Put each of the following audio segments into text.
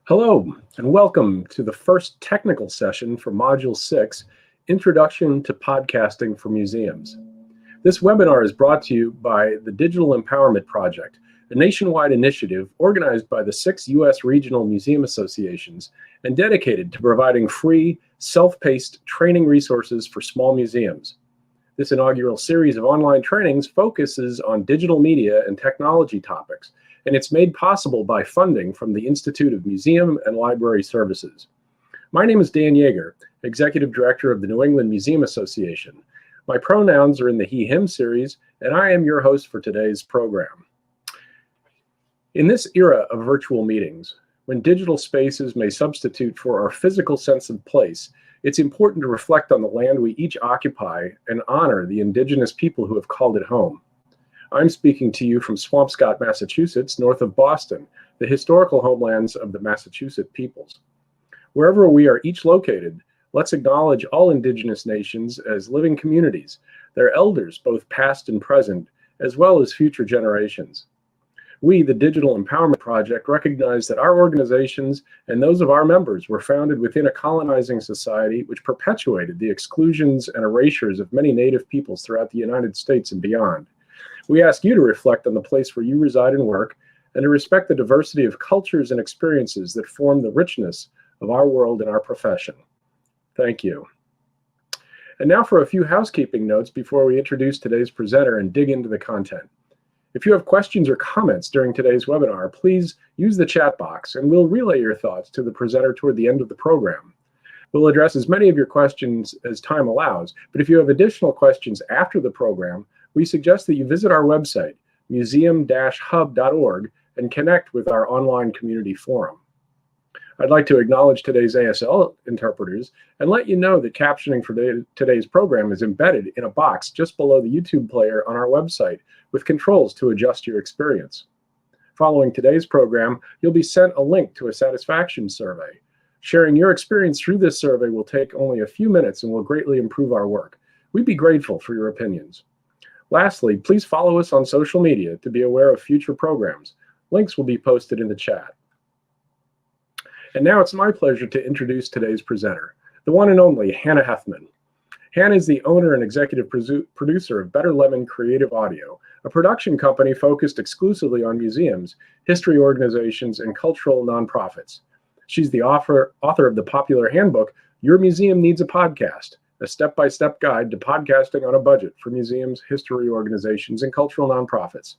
Hello, and welcome to the first technical session for Module 6, Introduction to Podcasting for Museums. This webinar is brought to you by the Digital Empowerment Project, a nationwide initiative organized by the 6 U.S. regional museum associations and dedicated to providing free, self-paced training resources for small museums. This inaugural series of online trainings focuses on digital media and technology topics, and it's made possible by funding from the Institute of Museum and Library Services. My name is Dan Yeager, Executive Director of the New England Museum Association. My pronouns are in the he/him series, and I am your host for today's program. In this era of virtual meetings, when digital spaces may substitute for our physical sense of place, it's important to reflect on the land we each occupy and honor the indigenous people who have called it home. I'm speaking to you from Swampscott, Massachusetts, north of Boston, the historical homelands of the Massachusetts peoples. Wherever we are each located, let's acknowledge all indigenous nations as living communities, their elders, both past and present, as well as future generations. We, the Digital Empowerment Project, recognize that our organizations and those of our members were founded within a colonizing society which perpetuated the exclusions and erasures of many Native peoples throughout the United States and beyond. We ask you to reflect on the place where you reside and work, and to respect the diversity of cultures and experiences that form the richness of our world and our profession. Thank you. And now for a few housekeeping notes before we introduce today's presenter and dig into the content. If you have questions or comments during today's webinar, please use the chat box and we'll relay your thoughts to the presenter toward the end of the program. We'll address as many of your questions as time allows, but if you have additional questions after the program, we suggest that you visit our website, museum-hub.org, and connect with our online community forum. I'd like to acknowledge today's ASL interpreters and let you know that captioning for today's program is embedded in a box just below the YouTube player on our website with controls to adjust your experience. Following today's program, you'll be sent a link to a satisfaction survey. Sharing your experience through this survey will take only a few minutes and will greatly improve our work. We'd be grateful for your opinions. Lastly, please follow us on social media to be aware of future programs. Links will be posted in the chat. And now it's my pleasure to introduce today's presenter, the one and only Hannah Hethmon. Hannah is the owner and executive producer of Better Lemon Creative Audio, a production company focused exclusively on museums, history organizations, and cultural nonprofits. She's the author of the popular handbook, Your Museum Needs a Podcast, a step-by-step guide to podcasting on a budget for museums, history organizations, and cultural nonprofits.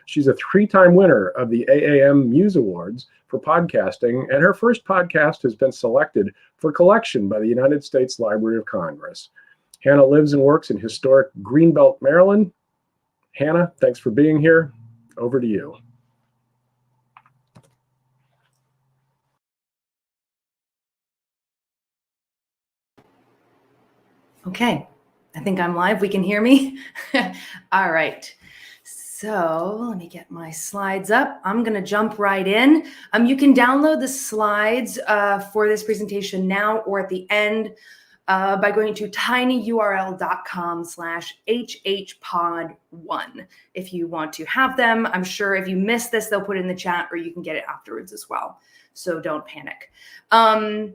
She's a 3-time winner of the AAM Muse Awards for podcasting, and her first podcast has been selected for collection by the United States Library of Congress. Hannah lives and works in historic Greenbelt, Maryland. Hannah, thanks for being here. Over to you. Okay, I think I'm live. We can hear me. All right. So let me get my slides up. I'm going to jump right in. You can download the slides for this presentation now or at the end by going to tinyurl.com/hhpod1 if you want to have them. I'm sure if you miss this, they'll put it in the chat or you can get it afterwards as well. So don't panic. I'm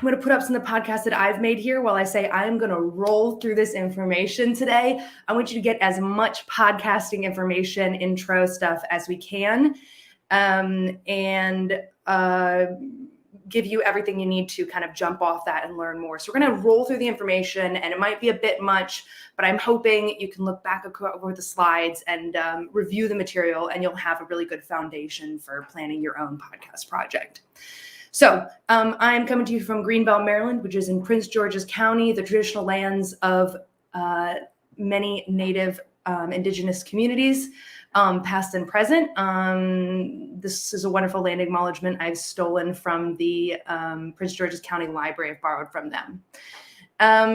going to put up some of the podcasts that I've made here while I say I'm going to roll through this information today. I want you to get as much podcasting information, intro stuff as we can, and give you everything you need to kind of jump off that and learn more. So we're going to roll through the information, and it might be a bit much, but I'm hoping you can look back over the slides and review the material, and you'll have a really good foundation for planning your own podcast project. So I'm coming to you from Greenbelt, Maryland, which is in Prince George's County, the traditional lands of many Native indigenous communities, past and present. This is a wonderful land acknowledgement I've stolen from the Prince George's County Library. I've borrowed from them.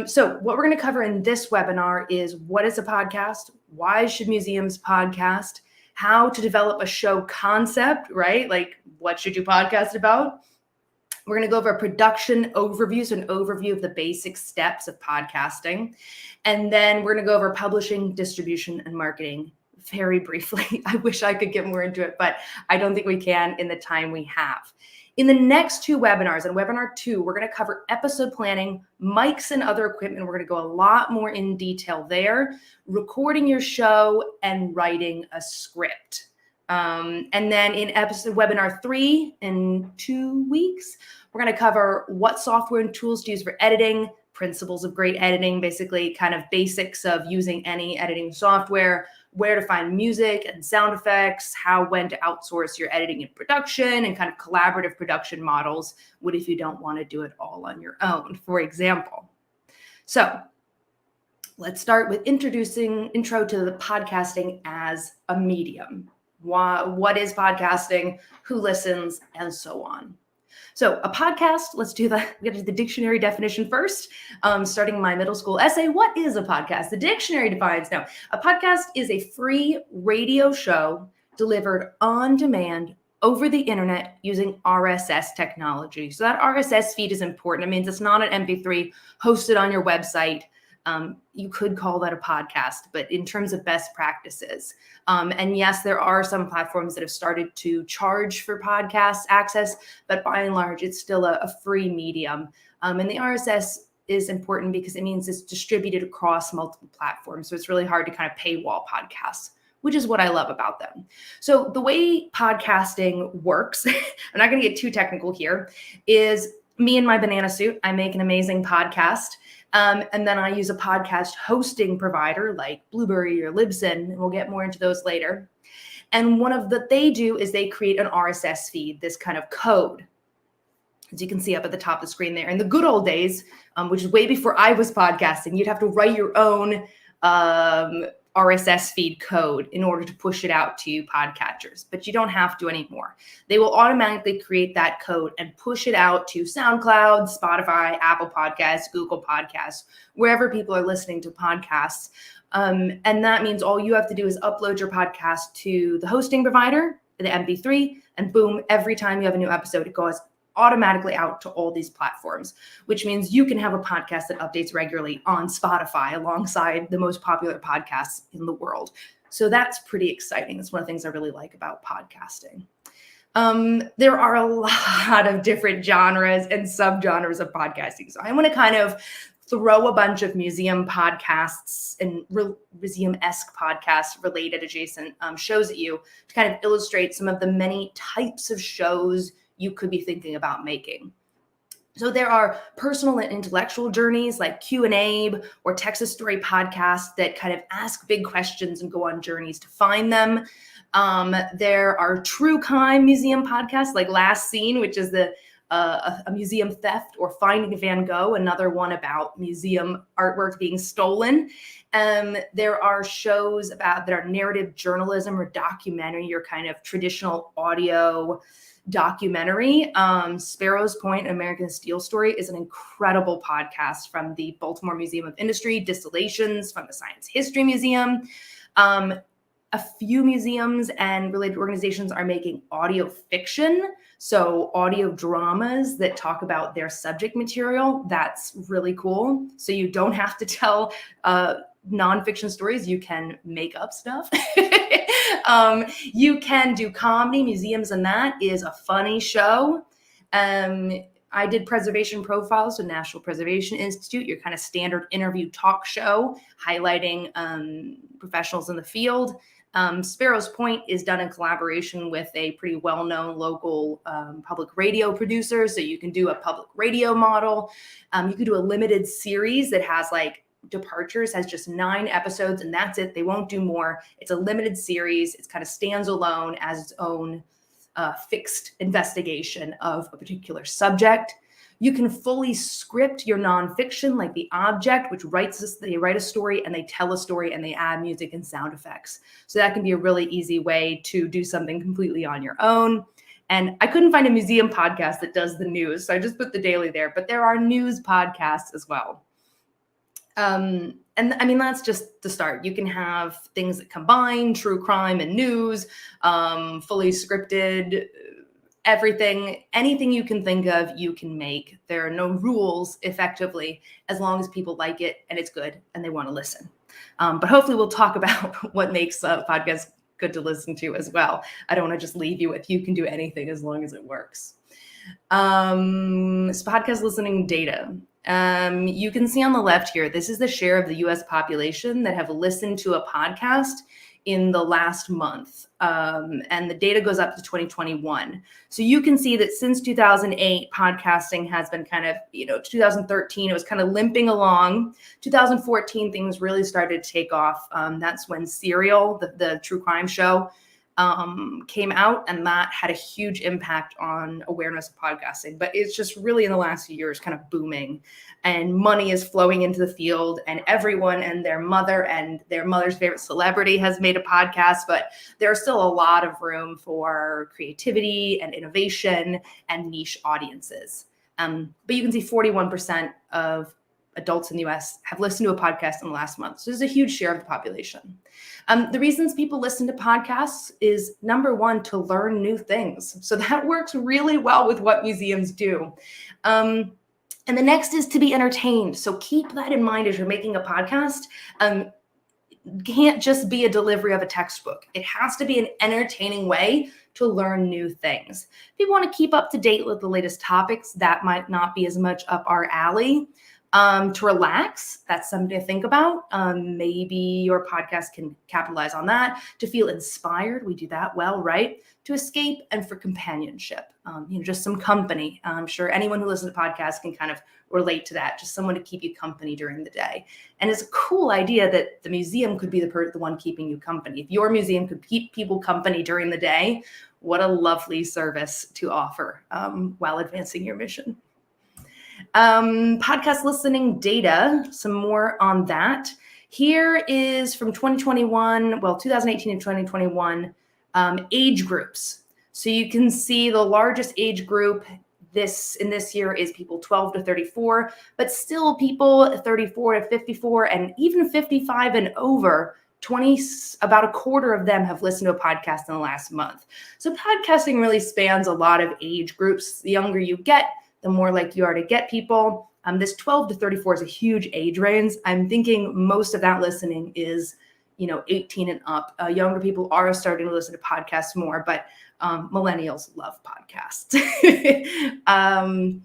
So what we're going to cover in this webinar is what is a podcast, why should museums podcast, how to develop a show concept, right? Like what should you podcast about? We're going to go over a production overview, so an overview of the basic steps of podcasting. And then we're going to go over publishing, distribution, and marketing. very briefly. I wish I could get more into it, but I don't think we can in the time we have. In the next two webinars, in webinar 2, we're going to cover episode planning, mics and other equipment. We're going to go a lot more in detail there, recording your show and writing a script. And then in webinar 3 in 2 weeks, we're going to cover what software and tools to use for editing, principles of great editing, basically kind of basics of using any editing software, where to find music and sound effects, when to outsource your editing and production, and kind of collaborative production models. What if you don't want to do it all on your own, for example? So let's start with intro to the podcasting as a medium. What is podcasting? Who listens? And so on. So a podcast, we got to do the dictionary definition first. Starting my middle school essay, what is a podcast? The dictionary defines, a podcast is a free radio show delivered on demand over the internet using RSS technology. So that RSS feed is important. It means it's not an MP3 hosted on your website. You could call that a podcast, but in terms of best practices. And yes, there are some platforms that have started to charge for podcast access, but by and large, it's still a free medium. And the RSS is important because it means it's distributed across multiple platforms. So it's really hard to kind of paywall podcasts, which is what I love about them. So the way podcasting works, I'm not going to get too technical here, is me in my banana suit. I make an amazing podcast. And then I use a podcast hosting provider like Blueberry or Libsyn, and we'll get more into those later. And they do is they create an RSS feed, this kind of code, as you can see up at the top of the screen there. In the good old days, which is way before I was podcasting, you'd have to write your own RSS feed code in order to push it out to podcatchers, but you don't have to anymore. They will automatically create that code and push it out to SoundCloud, Spotify, Apple Podcasts, Google Podcasts, wherever people are listening to podcasts. And that means all you have to do is upload your podcast to the hosting provider, the MP3, and boom, every time you have a new episode, it goes automatically out to all these platforms, which means you can have a podcast that updates regularly on Spotify alongside the most popular podcasts in the world. So that's pretty exciting. That's one of the things I really like about podcasting. There are a lot of different genres and subgenres of podcasting. So I want to kind of throw a bunch of museum podcasts and museum-esque podcasts, related adjacent shows at you to kind of illustrate some of the many types of shows you could be thinking about making. So there are personal and intellectual journeys like Q&A or Texas Story podcasts that kind of ask big questions and go on journeys to find them. There are true crime museum podcasts like Last Seen, which is a museum theft, or Finding Van Gogh, another one about museum artwork being stolen. There are shows that are narrative journalism or documentary, your kind of traditional audio documentary. Sparrow's Point, American Steel Story is an incredible podcast from the Baltimore Museum of Industry, Distillations from the Science History Museum. A few museums and related organizations are making audio fiction, so audio dramas that talk about their subject material. That's really cool. So you don't have to tell nonfiction stories. You can make up stuff. You can do comedy. Museums and That is a funny show. I did Preservation Profiles with National Preservation Institute, your kind of standard interview talk show highlighting professionals in the field. Sparrow's Point is done in collaboration with a pretty well-known local public radio producer. So you can do a public radio model. You could do a limited series that has Departures, has just 9 episodes, and that's it. They won't do more. It's a limited series. It kind of stands alone as its own fixed investigation of a particular subject. You can fully script your nonfiction, like The Object, which they write a story and they tell a story and they add music and sound effects. So that can be a really easy way to do something completely on your own. And I couldn't find a museum podcast that does the news, so I just put The Daily there, but there are news podcasts as well. And I mean, that's just the start. You can have things that combine true crime and news, fully scripted, everything, anything you can think of, you can make. There are no rules, effectively, as long as people like it and it's good and they want to listen. But hopefully we'll talk about what makes podcasts good to listen to as well. I don't want to just leave you with you can do anything as long as it works. So podcast listening data. You can see on the left here, this is the share of the US population that have listened to a podcast in the last month. And the data goes up to 2021. So you can see that since 2008, podcasting has been kind of, 2013, it was kind of limping along. 2014, things really started to take off. That's when Serial, the true crime show, came out, and that had a huge impact on awareness of podcasting. But it's just really in the last few years kind of booming, and money is flowing into the field, and everyone and their mother's favorite celebrity has made a podcast. But there's still a lot of room for creativity and innovation and niche audiences. But you can see 41% of adults in the US have listened to a podcast in the last month. So there's a huge share of the population. The reasons people listen to podcasts is, number one, to learn new things. So that works really well with what museums do. And the next is to be entertained. So keep that in mind as you're making a podcast. Can't just be a delivery of a textbook. It has to be an entertaining way to learn new things. If you want to keep up to date with the latest topics, that might not be as much up our alley. To relax, that's something to think about. Maybe your podcast can capitalize on that. To feel inspired, we do that well, right? To escape, and for companionship, just some company. I'm sure anyone who listens to podcasts can kind of relate to that, just someone to keep you company during the day. And it's a cool idea that the museum could be the one keeping you company. If your museum could keep people company during the day, what a lovely service to offer while advancing your mission. Podcast listening data, some more on that. Here is from 2018 and 2021, age groups. So you can see the largest age group in this year is people 12 to 34, but still people 34 to 54 and even 55 and over. About a quarter of them have listened to a podcast in the last month. So podcasting really spans a lot of age groups. The younger you get, the more likely you are to get people. This 12 to 34 is a huge age range. I'm thinking most of that listening is, 18 and up. Younger people are starting to listen to podcasts more, but millennials love podcasts. And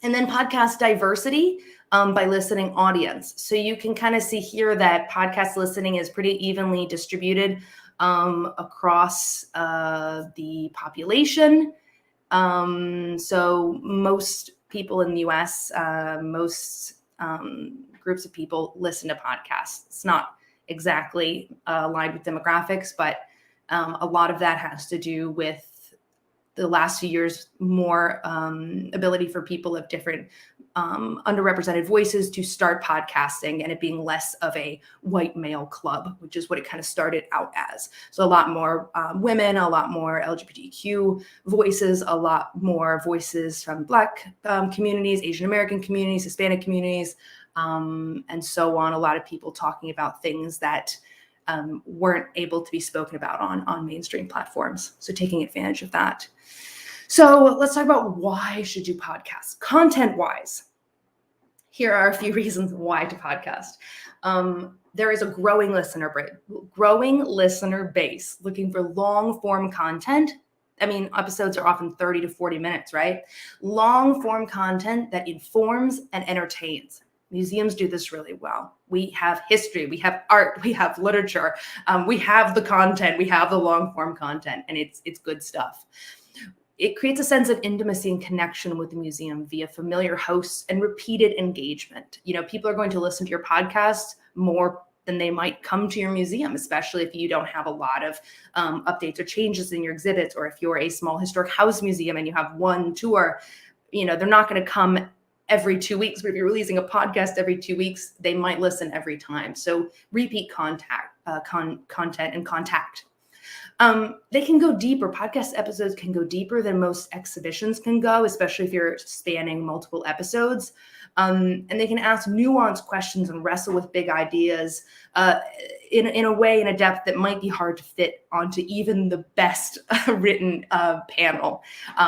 then podcast diversity by listening audience. So you can kind of see here that podcast listening is pretty evenly distributed across the population. So most people in the US, most groups of people listen to podcasts. It's not exactly aligned with demographics, but a lot of that has to do with the last few years, more ability for people of different underrepresented voices to start podcasting, and it being less of a white male club, which is what it kind of started out as. So a lot more women, a lot more LGBTQ voices, a lot more voices from Black communities, Asian American communities, Hispanic communities, and so on. A lot of people talking about things that weren't able to be spoken about on mainstream platforms. So taking advantage of that. So let's talk about why should you podcast. Content-wise, here are a few reasons why to podcast. There is a growing listener base looking for long-form content. I mean, episodes are often 30 to 40 minutes, right? Long-form content that informs and entertains. Museums do this really well. We have history, we have art, we have literature, we have the content, we have the long-form content, and it's good stuff. It creates a sense of intimacy and connection with the museum via familiar hosts and repeated engagement. People are going to listen to your podcast more than they might come to your museum, especially if you don't have a lot of updates or changes in your exhibits, or if you're a small historic house museum and you have one tour. They're not going to come every 2 weeks, but if you're releasing a podcast every 2 weeks, they might listen every time. So repeat content and contact. They can go deeper. Podcast episodes can go deeper than most exhibitions can go, especially if you're spanning multiple episodes. And they can ask nuanced questions and wrestle with big ideas in a way, in a depth that might be hard to fit onto even the best written panel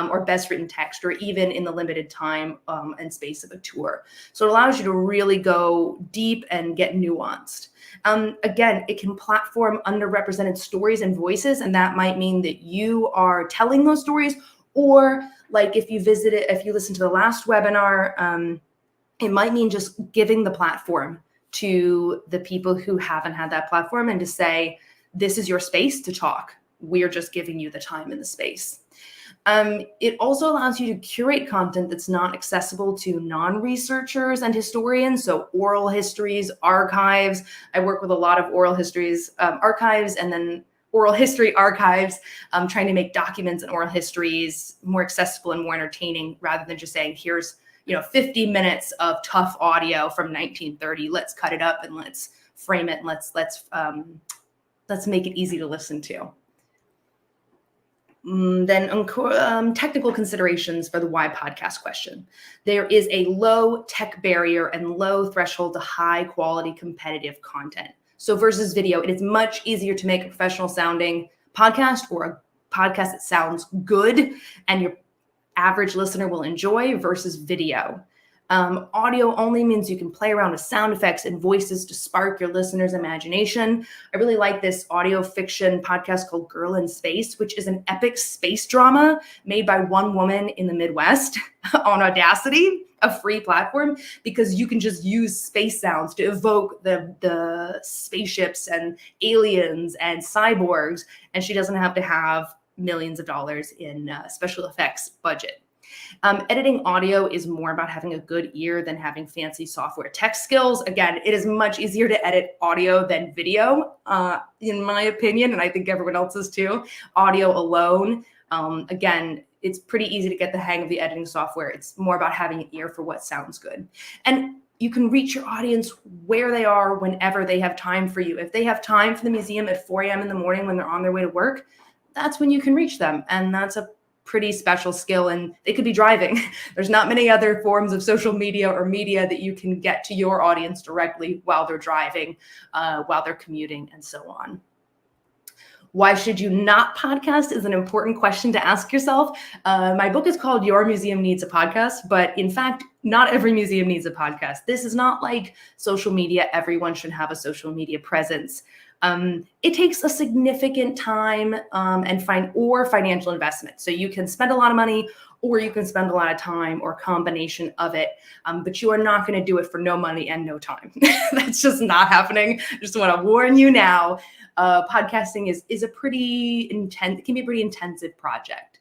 or best written text, or even in the limited time and space of a tour. So it allows you to really go deep and get nuanced. Again, it can platform underrepresented stories and voices, and that might mean that you are telling those stories, or like if you listen to the last webinar, it might mean just giving the platform to the people who haven't had that platform and to say, this is your space to talk. We're just giving you the time and the space. It also allows you to curate content that's not accessible to non-researchers and historians. So oral histories, archives. I work with a lot of oral histories, archives, and then oral history archives, trying to make documents and oral histories more accessible and more entertaining, rather than just saying, here's 50 minutes of tough audio from 1930. Let's cut it up and let's frame it and let's make it easy to listen to. Then technical considerations for the why podcast question. There is a low tech barrier and low threshold to high quality competitive content. So versus video, it is much easier to make a professional sounding podcast, or a podcast that sounds good and your average listener will enjoy, versus video. Audio only means you can play around with sound effects and voices to spark your listener's imagination. I really like this audio fiction podcast called Girl in Space, which is an epic space drama made by one woman in the Midwest on Audacity, a free platform, because you can just use space sounds to evoke the spaceships and aliens and cyborgs, and she doesn't have to have millions of dollars in special effects budget. Editing audio is more about having a good ear than having fancy software tech skills. Again, it is much easier to edit audio than video, in my opinion, and I think everyone else's too. Audio alone, again, it's pretty easy to get the hang of the editing software. It's more about having an ear for what sounds good. And you can reach your audience where they are whenever they have time for you. If they have time for the museum at 4 a.m. in the morning when they're on their way to work, that's when you can reach them. And that's a pretty special skill, and they could be driving. There's not many other forms of social media or media that you can get to your audience directly while they're driving, while they're commuting, and so on. Why should you not podcast is an important question to ask yourself. My book is called Your Museum Needs a Podcast, but in fact, not every museum needs a podcast. This is not like social media. Everyone should have a social media presence. It takes a significant time and financial investment. So you can spend a lot of money, or you can spend a lot of time, or a combination of it. But you are not going to do it for no money and no time. That's just not happening. I just want to warn you now. Podcasting is a pretty intense, it can be a pretty intensive project.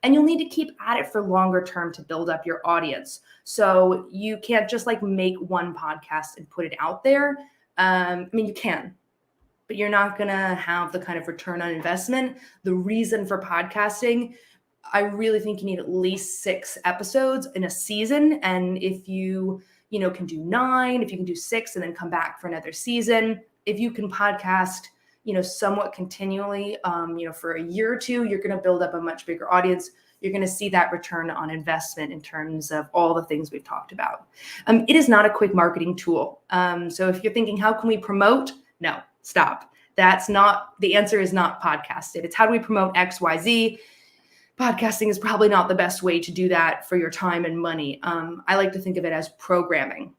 And you'll need to keep at it for longer term to build up your audience. So you can't just like make one podcast and put it out there. You can, but you're not going to have the kind of return on investment. The reason for podcasting, I really think you need at least 6 episodes in a season. And if you can do 9, if you can do 6 and then come back for another season, if you can podcast, somewhat continually, for a year or 2, you're going to build up a much bigger audience. You're going to see that return on investment in terms of all the things we've talked about. It is not a quick marketing tool. So if you're thinking, how can we promote? No, stop. That's not, the answer is not podcasting. It's how do we promote X, Y, Z? Podcasting is probably not the best way to do that for your time and money. I like to think of it as programming,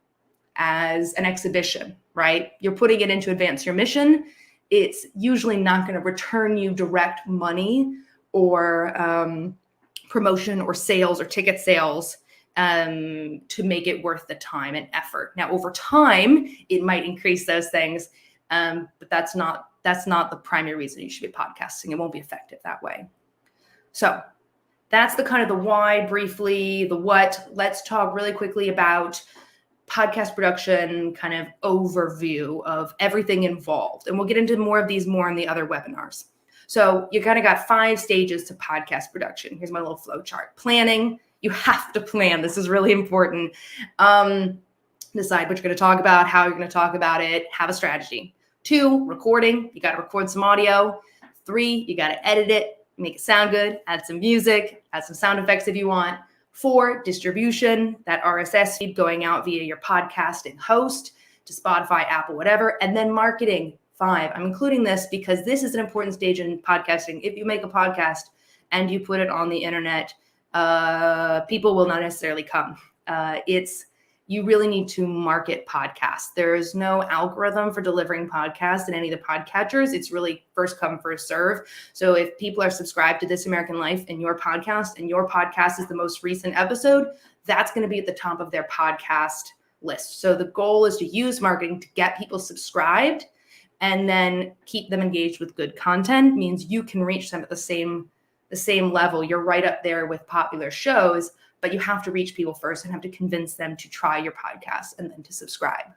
as an exhibition, right? You're putting it in to advance your mission. It's usually not going to return you direct money or promotion or sales or ticket sales to make it worth the time and effort. Now, over time, it might increase those things, but that's not the primary reason you should be podcasting. It won't be effective that way. So that's the kind of the why, briefly, the what. Let's talk really quickly about podcast production, kind of overview of everything involved. And we'll get into more of these in the other webinars. So you kind of got 5 stages to podcast production. Here's my little flow chart. Planning. You have to plan. This is really important. Decide what you're going to talk about, how you're going to talk about it, have a strategy. 2, recording. You got to record some audio. 3, you got to edit it, make it sound good, add some music, add some sound effects if you want. 4, distribution, that RSS feed going out via your podcasting host to Spotify, Apple, whatever. And then marketing. 5. I'm including this because this is an important stage in podcasting. If you make a podcast and you put it on the internet, people will not necessarily come. You really need to market podcasts. There is no algorithm for delivering podcasts in any of the podcatchers. It's really first come, first serve. So if people are subscribed to This American Life and your podcast is the most recent episode, that's going to be at the top of their podcast list. So the goal is to use marketing to get people subscribed and then keep them engaged with good content. Means you can reach them at the same level. You're right up there with popular shows, but you have to reach people first and have to convince them to try your podcast and then to subscribe.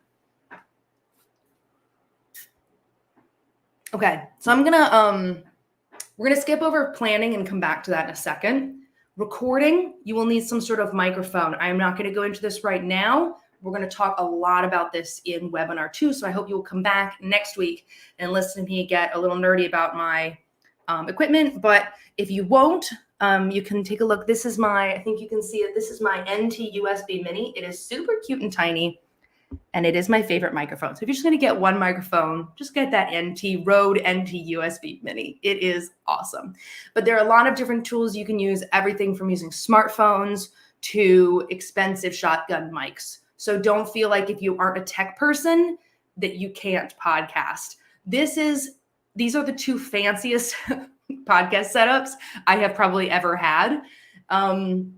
Okay, so we're gonna skip over planning and come back to that in a second. Recording, you will need some sort of microphone. I'm not gonna go into this right now. We're gonna talk a lot about this in webinar 2, so I hope you will come back next week and listen to me get a little nerdy about my equipment. But if you won't, you can take a look. This is I think you can see it. This is my NT USB Mini. It is super cute and tiny, and it is my favorite microphone. So if you're just going to get one microphone, just get that Rode NT USB Mini. It is awesome. But there are a lot of different tools you can use, everything from using smartphones to expensive shotgun mics. So don't feel like if you aren't a tech person that you can't podcast. These are the 2 fanciest podcast setups I have probably ever had. And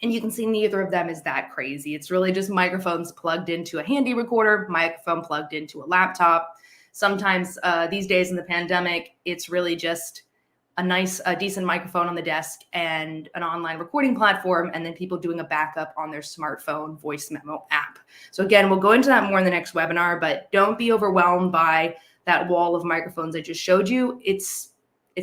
you can see neither of them is that crazy. It's really just microphones plugged into a handy recorder, microphone plugged into a laptop. Sometimes these days in the pandemic, it's really just a decent microphone on the desk and an online recording platform, and then people doing a backup on their smartphone voice memo app. So again, we'll go into that more in the next webinar, but don't be overwhelmed by that wall of microphones I just showed you. It's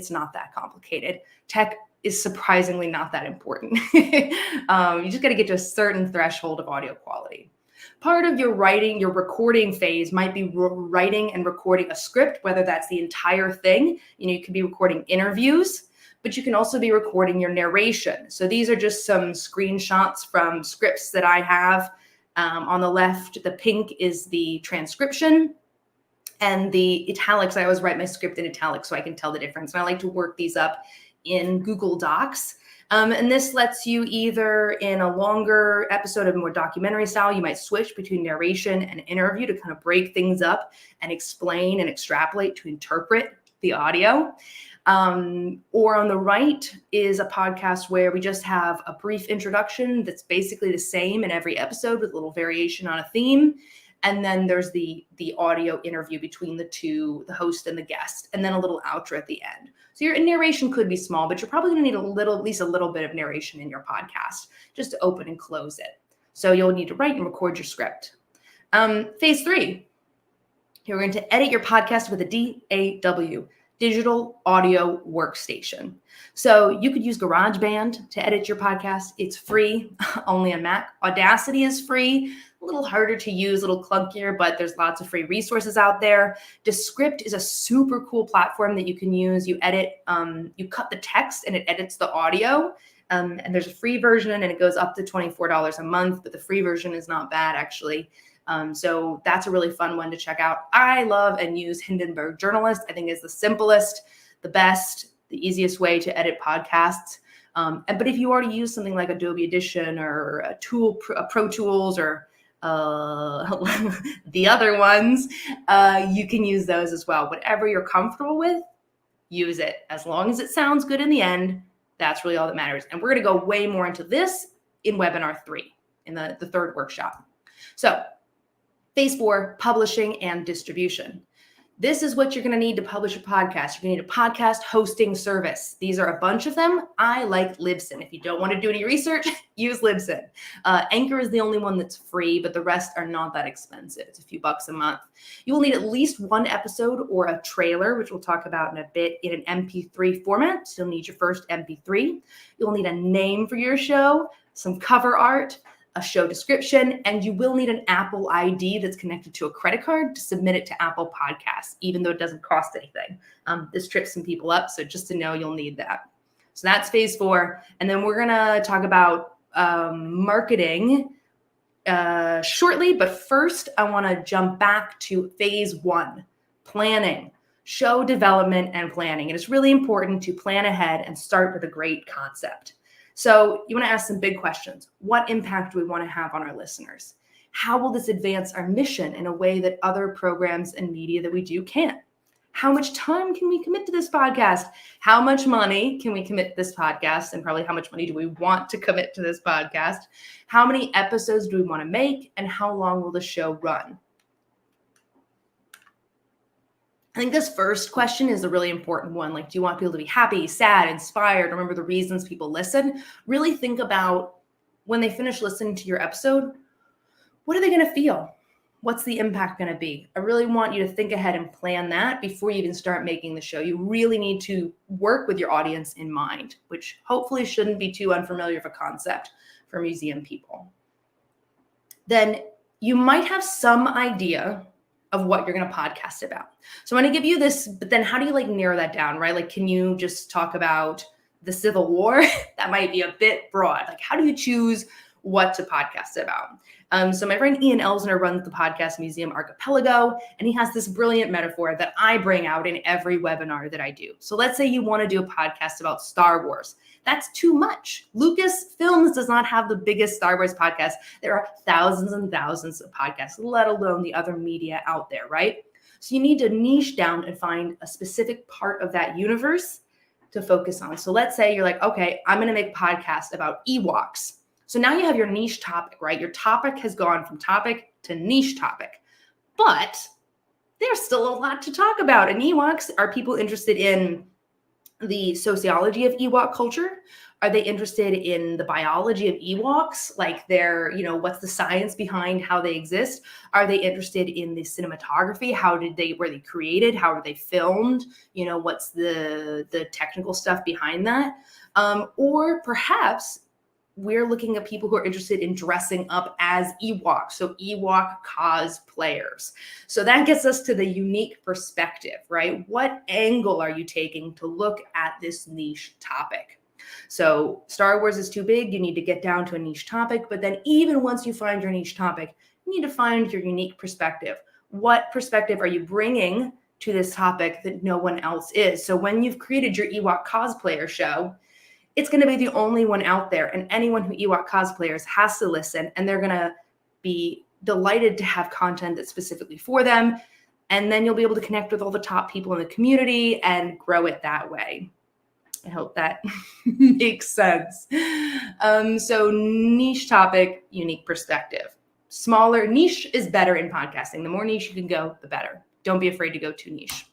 not that complicated. Tech is surprisingly not that important. You just got to get to a certain threshold of audio quality. Part of your recording phase might be writing and recording a script, whether that's the entire thing. You could be recording interviews, but you can also be recording your narration. So these are just some screenshots from scripts that I have. On the left, the pink is the transcription. And the italics, I always write my script in italics so I can tell the difference. And I like to work these up in Google Docs. And this lets you either in a longer episode of more documentary style, you might switch between narration and interview to kind of break things up and explain and extrapolate to interpret the audio. Or on the right is a podcast where we just have a brief introduction that's basically the same in every episode with a little variation on a theme. And then there's the audio interview between the host and the guest, and then a little outro at the end. So your narration could be small, but you're probably going to need at least a little bit of narration in your podcast just to open and close it. So you'll need to write and record your script. Phase 3, you're going to edit your podcast with a DAW, Digital Audio Workstation. So you could use GarageBand to edit your podcast. It's free, only on Mac. Audacity is free. A little harder to use, a little clunkier, but there's lots of free resources out there. Descript is a super cool platform that you can use. You edit, you cut the text and it edits the audio. And there's a free version and it goes up to $24 a month, but the free version is not bad actually. So that's a really fun one to check out. I love and use Hindenburg Journalist. I think is the simplest, the best, the easiest way to edit podcasts. But if you already use something like Adobe Audition or a Pro Tools or the other ones, you can use those as well. Whatever you're comfortable with, use it. As long as it sounds good in the end, that's really all that matters. And we're going to go way more into this in webinar 3, in the 3rd workshop. So phase 4, publishing and distribution. This is what you're going to need to publish a podcast. You're going to need a podcast hosting service. These are a bunch of them. I like Libsyn. If you don't want to do any research, use Libsyn. Anchor is the only one that's free, but the rest are not that expensive. It's a few bucks a month. You will need at least one episode or a trailer, which we'll talk about in a bit, in an MP3 format. So you'll need your first MP3. You'll need a name for your show, some cover art, a show description, and you will need an Apple ID that's connected to a credit card to submit it to Apple Podcasts, even though it doesn't cost anything. This trips some people up, so just to know you'll need that. So that's phase 4. And then we're gonna talk about marketing shortly, but first I wanna jump back to phase 1, planning, show development and planning. It is really important to plan ahead and start with a great concept. So you want to ask some big questions. What impact do we want to have on our listeners? How will this advance our mission in a way that other programs and media that we do can't? How much time can we commit to this podcast? How much money can we commit to this podcast? And probably how much money do we want to commit to this podcast? How many episodes do we want to make? And how long will the show run? I think this first question is a really important one. Like, do you want people to be happy, sad, inspired? Remember the reasons people listen? Really think about when they finish listening to your episode, what are they going to feel? What's the impact going to be? I really want you to think ahead and plan that before you even start making the show. You really need to work with your audience in mind, which hopefully shouldn't be too unfamiliar of a concept for museum people. Then you might have some idea of what you're going to podcast about. So I'm going to give you this, but then how do you narrow that down, right? Like, can you just talk about the Civil War? That might be a bit broad. Like, how do you choose what to podcast about? So my friend Ian Elsner runs the Podcast Museum Archipelago, and he has this brilliant metaphor that I bring out in every webinar that I do. So let's say you want to do a podcast about Star Wars. That's too much. Lucasfilms does not have the biggest Star Wars podcast. There are thousands and thousands of podcasts, let alone the other media out there, right? So you need to niche down and find a specific part of that universe to focus on. So let's say you're like, okay, I'm going to make a podcast about Ewoks. So now you have your niche topic, right? Your topic has gone from topic to niche topic, but there's still a lot to talk about. And Ewoks, are people interested in the sociology of Ewok culture? Are they interested in the biology of Ewoks? Like what's the science behind how they exist? Are they interested in the cinematography? Were they created? How were they filmed? What's the technical stuff behind that? Or perhaps we're looking at people who are interested in dressing up as Ewoks, so Ewok cosplayers. So that gets us to the unique perspective, right? What angle are you taking to look at this niche topic? So Star Wars is too big. You need to get down to a niche topic. But then even once you find your niche topic, you need to find your unique perspective. What perspective are you bringing to this topic that no one else is? So when you've created your Ewok cosplayer show, it's going to be the only one out there, and anyone who Ewok cosplayers has to listen, and they're going to be delighted to have content that's specifically for them. And then you'll be able to connect with all the top people in the community and grow it that way. I hope that makes sense. So niche topic, unique perspective. Smaller niche is better in podcasting. The more niche you can go, the better. Don't be afraid to go too niche.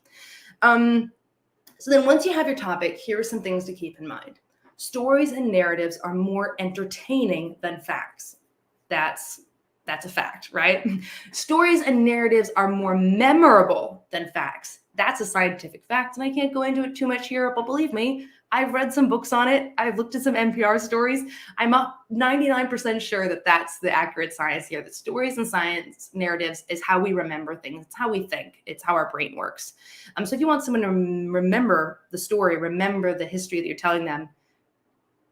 So then once you have your topic, here are some things to keep in mind. Stories and narratives are more entertaining than facts. That's a fact, right? Stories and narratives are more memorable than facts. That's a scientific fact, and I can't go into it too much here, but believe me, I've read some books on it. I've looked at some NPR stories. I'm 99% sure that that's the accurate science here, that stories and science narratives is how we remember things. It's how we think. It's how our brain works. So if you want someone to remember the story, remember the history that you're telling them,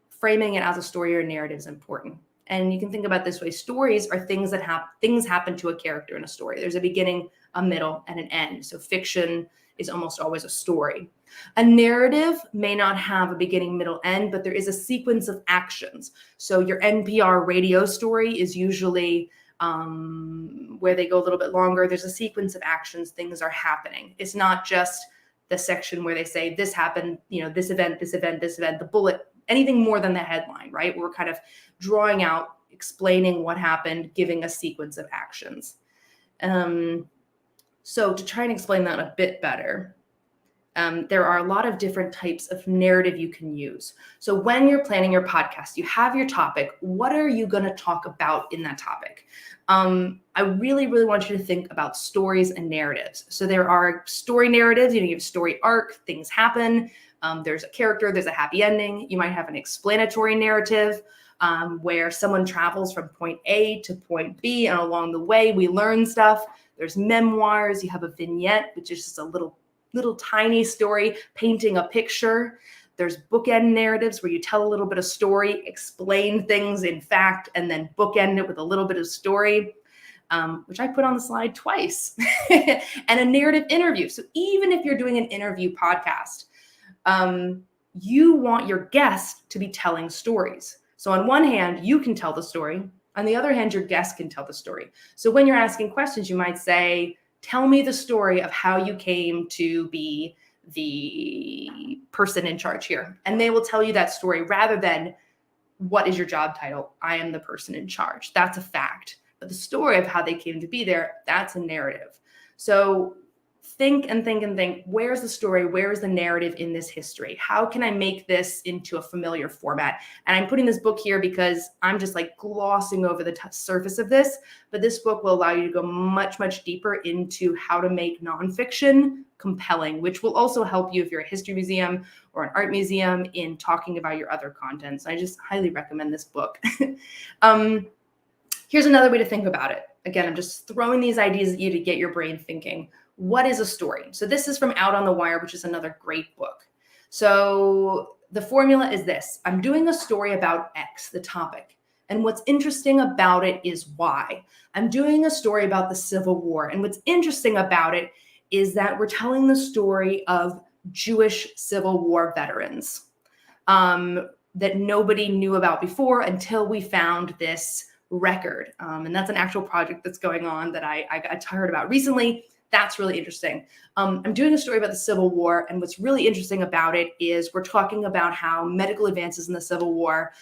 framing it as a story or a narrative is important. And you can think about it this way. Stories are things that happen to a character in a story. There's a beginning, a middle, and an end. So fiction is almost always a story. A narrative may not have a beginning, middle, end, but there is a sequence of actions. So your NPR radio story is usually where they go a little bit longer. There's a sequence of actions. Things are happening. It's not just the section where they say this happened, this event, the bullet, anything more than the headline, right? We're kind of drawing out, explaining what happened, giving a sequence of actions. So to try and explain that a bit better, there are a lot of different types of narrative you can use. So when you're planning your podcast, you have your topic. What are you going to talk about in that topic? I really, really want you to think about stories and narratives. So there are story narratives, you have a story arc, things happen. There's a character, there's a happy ending. You might have an explanatory narrative where someone travels from point A to point B, and along the way we learn stuff. There's memoirs. You have a vignette, which is just a little tiny story painting a picture. There's bookend narratives where you tell a little bit of story, explain things in fact, and then bookend it with a little bit of story. which I put on the slide twice, and a narrative interview. So even if you're doing an interview podcast, you want your guest to be telling stories. So on one hand, you can tell the story. On the other hand, your guest can tell the story. So when you're asking questions, you might say, tell me the story of how you came to be the person in charge here. And they will tell you that story rather than, what is your job title? I am the person in charge. That's a fact. But the story of how they came to be there, that's a narrative. So think and think and think, where's the story? Where's the narrative in this history? How can I make this into a familiar format? And I'm putting this book here because I'm just like glossing over the surface of this, but this book will allow you to go much, much deeper into how to make nonfiction compelling, which will also help you if you're a history museum or an art museum in talking about your other content. So I just highly recommend this book. Here's another way to think about it. Again, I'm just throwing these ideas at you to get your brain thinking. What is a story? So this is from Out on the Wire, which is another great book. So the formula is this. I'm doing a story about X, the topic. And what's interesting about it is why. I'm doing a story about the Civil War. And what's interesting about it is that we're telling the story of Jewish Civil War veterans that nobody knew about before until we found this record. And that's an actual project that's going on that I got heard about recently. That's really interesting. I'm doing a story about the Civil War, and what's really interesting about it is we're talking about how medical advances in the Civil War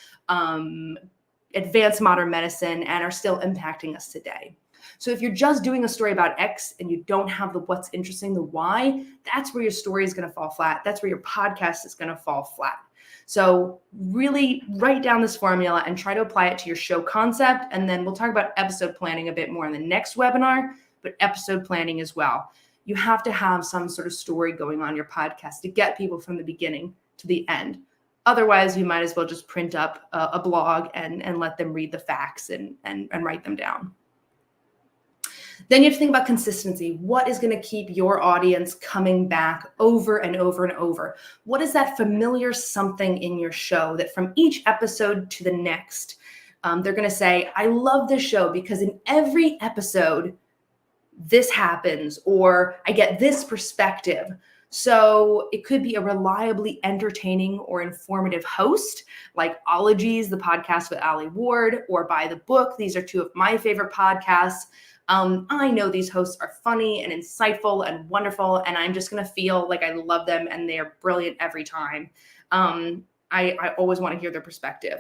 advanced modern medicine and are still impacting us today. So if you're just doing a story about X and you don't have the what's interesting, the why, that's where your story is going to fall flat. That's where your podcast is going to fall flat. So really write down this formula and try to apply it to your show concept. And then we'll talk about episode planning a bit more in the next webinar, but episode planning as well. You have to have some sort of story going on your podcast to get people from the beginning to the end. Otherwise, you might as well just print up a blog and let them read the facts and write them down. Then you have to think about consistency. What is going to keep your audience coming back over and over and over? What is that familiar something in your show that from each episode to the next, they're going to say, I love this show because in every episode, this happens, or I get this perspective. So it could be a reliably entertaining or informative host, like Ologies, the podcast with Ali Ward, or By the Book. These are two of my favorite podcasts. I know these hosts are funny and insightful and wonderful, and I'm just going to feel like I love them and they are brilliant every time. I always want to hear their perspective.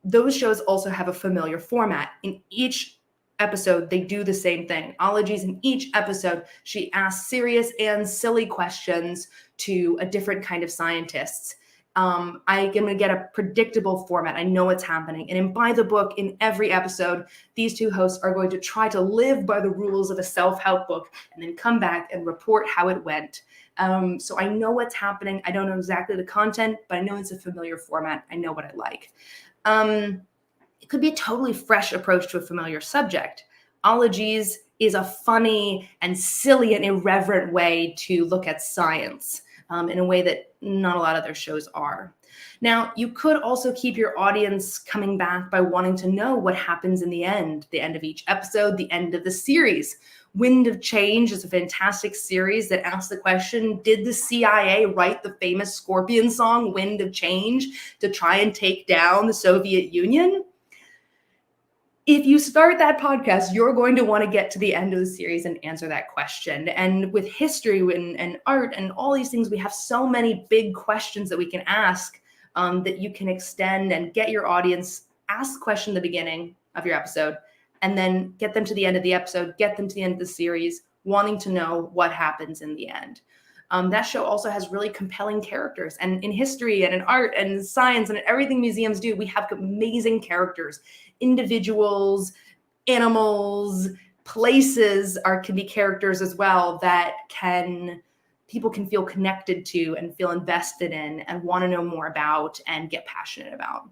Those shows also have a familiar format. In each episode, they do the same thing. Ologies, in each episode, she asks serious and silly questions to a different kind of scientists. I'm going to get a predictable format. I know what's happening. And in By the Book, in every episode, these two hosts are going to try to live by the rules of a self-help book and then come back and report how it went. So I know what's happening. I don't know exactly the content, but I know it's a familiar format. I know what I like. It could be a totally fresh approach to a familiar subject. Ologies is a funny and silly and irreverent way to look at science. In a way that not a lot of their shows are. Now, you could also keep your audience coming back by wanting to know what happens in the end of each episode, the end of the series. Wind of Change is a fantastic series that asks the question, did the CIA write the famous Scorpion song, Wind of Change, to try and take down the Soviet Union? If you start that podcast, you're going to want to get to the end of the series and answer that question. And with history and art and all these things, we have so many big questions that we can ask that you can extend and get your audience, ask the question at the beginning of your episode, and then get them to the end of the episode, get them to the end of the series, wanting to know what happens in the end. That show also has really compelling characters. And in history and in art and science and everything museums do, we have amazing characters. Individuals, animals, places can be characters as well that people can feel connected to and feel invested in and want to know more about and get passionate about.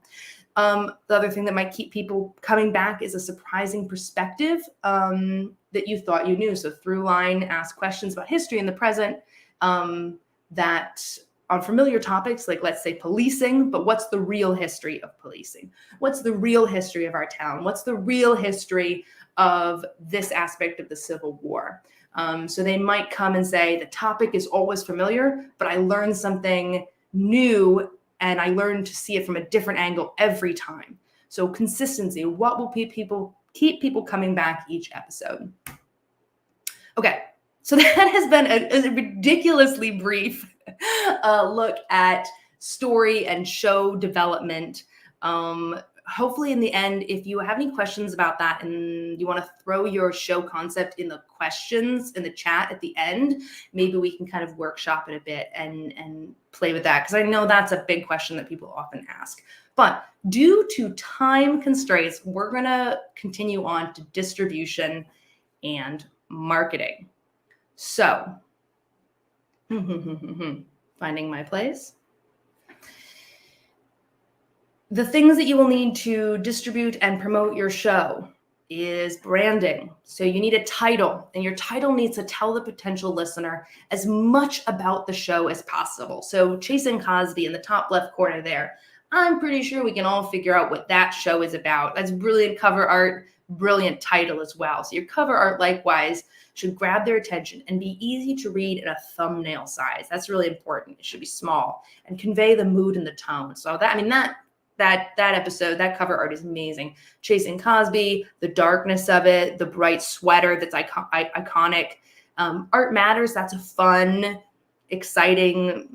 The other thing that might keep people coming back is a surprising perspective that you thought you knew. So Throughline asks questions about history in the present that on familiar topics, like let's say policing, but what's the real history of policing? What's the real history of our town? What's the real history of this aspect of the Civil War. So they might come and say, the topic is always familiar, but I learned something new and I learned to see it from a different angle every time. So consistency, what will keep people coming back each episode? Okay, so that has been a ridiculously brief look at story and show development. Hopefully in the end, if you have any questions about that and you want to throw your show concept in the questions in the chat at the end, maybe we can kind of workshop it a bit and play with that, because I know that's a big question that people often ask. But due to time constraints, we're going to continue on to distribution and marketing. So, finding my place. The things that you will need to distribute and promote your show is branding. So you need a title, and your title needs to tell the potential listener as much about the show as possible. So Chasing Cosby in the top left corner there, I'm pretty sure we can all figure out what that show is about. That's brilliant cover art, brilliant title as well. So your cover art likewise should grab their attention and be easy to read in a thumbnail size. That's really important. It should be small and convey the mood and the tone. So that episode, that cover art is amazing. Chasing Cosby, the darkness of it, the bright sweater that's iconic. Art Matters, that's a fun, exciting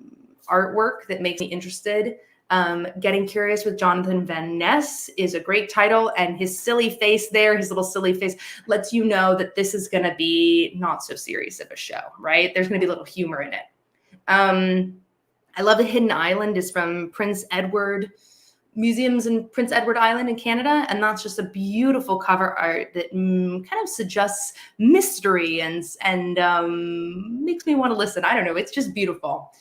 artwork that makes me interested. Getting Curious with Jonathan Van Ness is a great title, and his silly face there, his little silly face, lets you know that this is going to be not so serious of a show, right? There's going to be a little humor in it. I love The Hidden Island is from Prince Edward Museums in Prince Edward Island in Canada, and that's just a beautiful cover art that kind of suggests mystery and makes me want to listen. I don't know, it's just beautiful.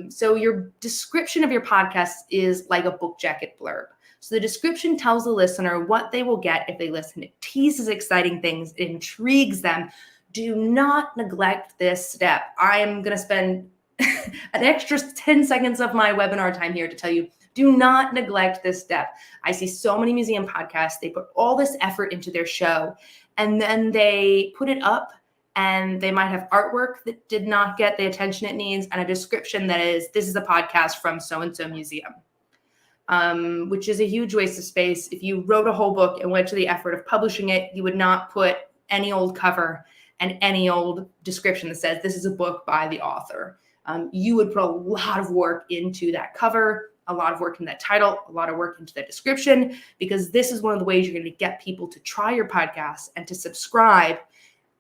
So your description of your podcast is like a book jacket blurb. So the description tells the listener what they will get if they listen. It teases exciting things, it intrigues them. Do not neglect this step. I am going to spend an extra 10 seconds of my webinar time here to tell you, do not neglect this step. I see so many museum podcasts, they put all this effort into their show, and then they put it up, and they might have artwork that did not get the attention it needs, and a description that is, this is a podcast from so-and-so museum, which is a huge waste of space. If you wrote a whole book and went to the effort of publishing it, you would not put any old cover and any old description that says, this is a book by the author. You would put a lot of work into that cover, a lot of work in that title, a lot of work into that description, because this is one of the ways you're going to get people to try your podcast and to subscribe.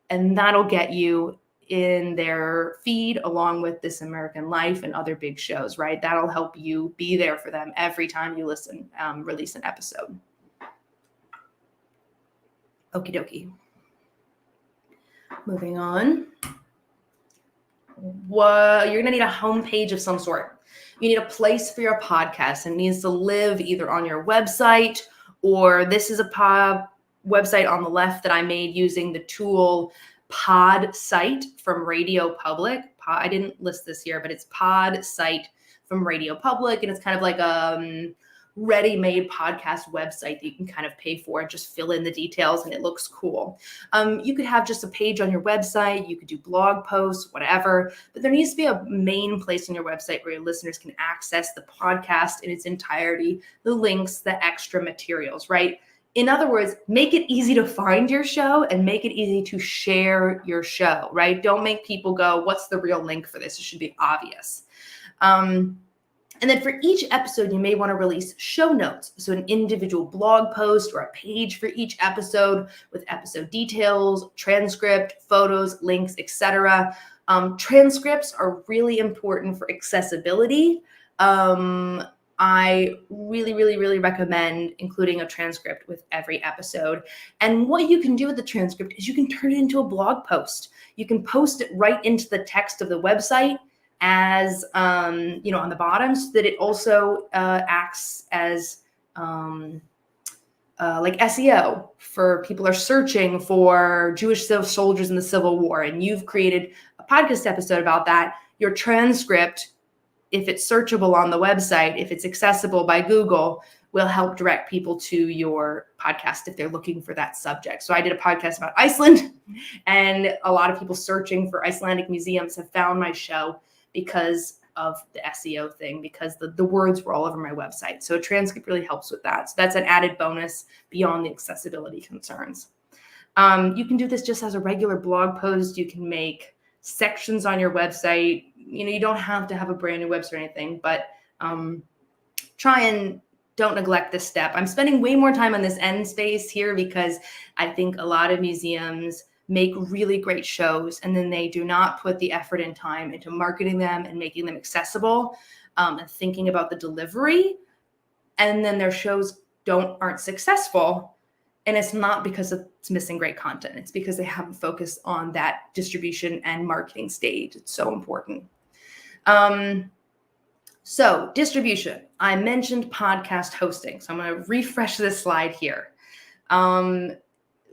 And that'll get you in their feed along with This American Life and other big shows, right? That'll help you be there for them every time you release an episode. Okie dokie. Moving on. You're going to need a homepage of some sort. You need a place for your podcast. It needs to live either on your website, or this is a website on the left that I made using the tool Pod Site from Radio Public. I didn't list this here, but it's Pod Site from Radio Public, and it's kind of like a ready-made podcast website that you can kind of pay for and just fill in the details, and it looks cool. You could have just a page on your website. You could do blog posts, whatever, but there needs to be a main place on your website where your listeners can access the podcast in its entirety, the links, the extra materials, right? In other words, make it easy to find your show and make it easy to share your show, right? Don't make people go, what's the real link for this? It should be obvious. And then for each episode, you may want to release show notes. So an individual blog post or a page for each episode with episode details, transcript, photos, links, etc. Transcripts are really important for accessibility. I really recommend including a transcript with every episode. And what you can do with the transcript is you can turn it into a blog post. You can post it right into the text of the website as, on the bottom, so that it also acts as like SEO for people are searching for Jewish soldiers in the Civil War, and you've created a podcast episode about that. Your transcript if it's searchable on the website, if it's accessible by Google, will help direct people to your podcast if they're looking for that subject. So I did a podcast about Iceland, and a lot of people searching for Icelandic museums have found my show because of the SEO thing, because the words were all over my website. So a transcript really helps with that. So that's an added bonus beyond the accessibility concerns. You can do this just as a regular blog post. You can make sections on your website. You don't have to have a brand new website or anything, but try and don't neglect this step. I'm spending way more time on this end space here because I think a lot of museums make really great shows, and then they do not put the effort and time into marketing them and making them accessible, and thinking about the delivery. And then their shows aren't successful. And it's not because it's missing great content. It's because they haven't focused on that distribution and marketing stage. It's so important. So distribution, I mentioned podcast hosting. So I'm going to refresh this slide here.